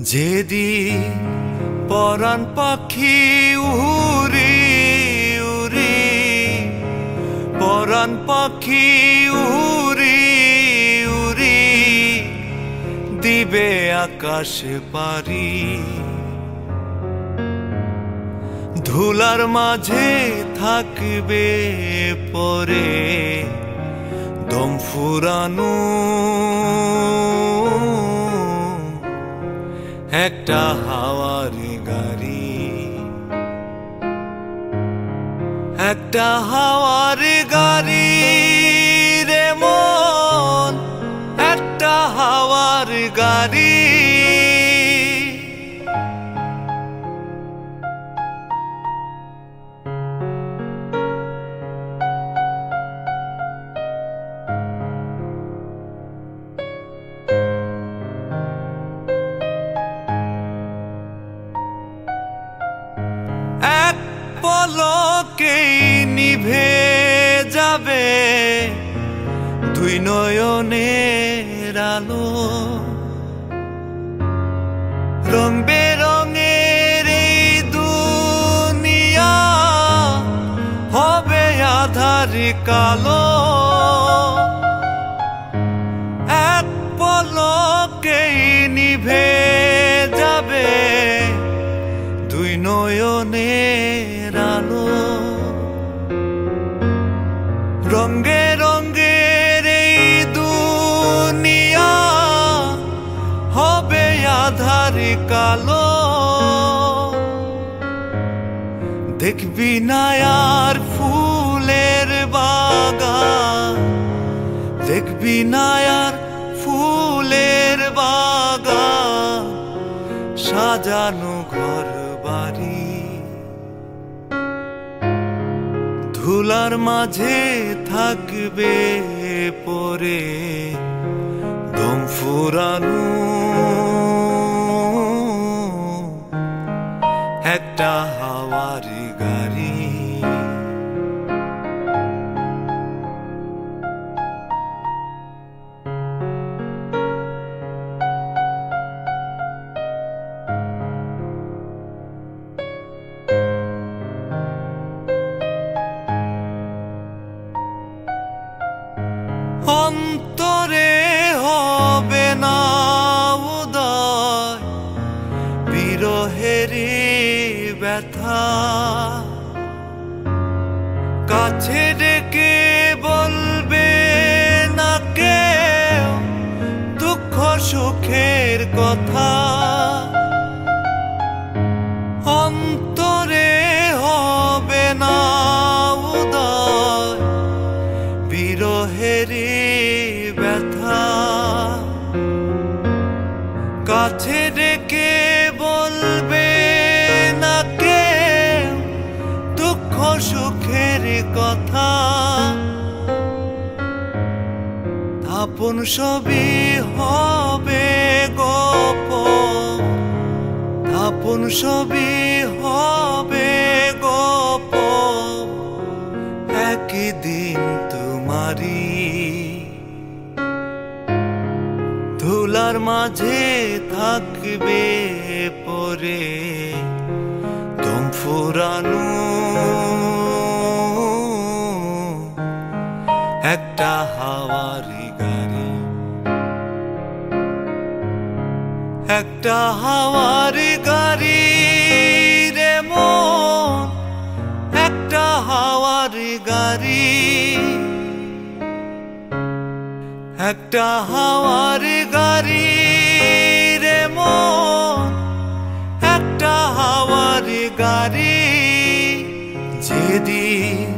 যেদিন পরাণ পাখি উড়ি উড়ি, পরাণ পাখি উড়ি উড়ি দিবে আকাশে পারি, ধুলার মাঝে থাকবে পরে দম ফুরানো একটা হাওয়ার গাড়ি, একটা হাওয়ার গাড়ি রে মন, একটা হাওয়ার গাড়ি। এক পলকেই নিভে যাবে দুই নয়নের আলো, রং বেরঙের এই দুনিয়া হবে আধার কালো। এক পলকেই নিভে যাবে দুই নয়নের আলো, রঙে রঙের এই দুনিয়া হবে আধার কালো। দেখবি না আর ফুলের বাগান, দেখবি না আর ফুলের বাগান, সাজানো ঘর বাড়ি, ধুলার মাঝে থাকবে পরে দম ফুরানো একটা হাওয়ার গাড়ি। অন্তরে হবে না উদয় বিরহের ব্যথা, কাছে ডেকে বলবে না কেউ দুঃখ সুখের কথা। অন্তরে হবে না উদয় বিরহের ব্যথা, কাছে ডেকে বলবে না কেউ দুঃখ সুখের কথা। আপন সবই হবে গোপন, আপন সবই হবে গোপন, একদিন তোমারি ধুলার মাঝে থাকবে পরে দম ফুরানো একটা হাওয়ার গাড়ি, একটা হাওয়ার গাড়ি রে মন, একটা হাওয়ার গাড়ি, একটা হাওয়ার গাড়ি রে মন, একটা হাওয়ার গাড়ি। যেদিন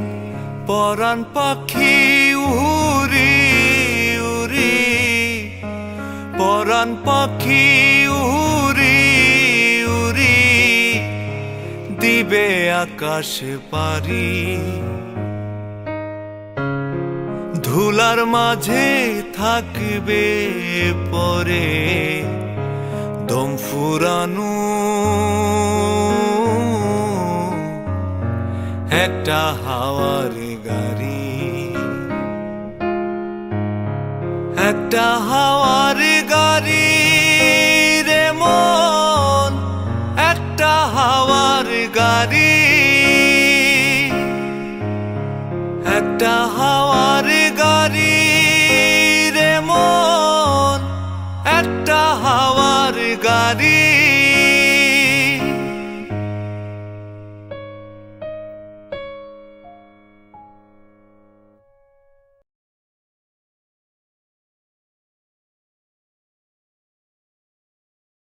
পরাণ পাখি উড়ি উড়ি, পরাণ পাখি উড়ি উড়ি দিবে আকাশে পারি, ধুলার মাঝে থাকবে পরে দম ফুরানো একটা হাওয়ার গাড়ি, একটা হাওয়ার গাড়ি রে মন। গাড়ি, একটা হাওয়ার গাড়ি রে মন, একটা হাওয়ার গাড়ি।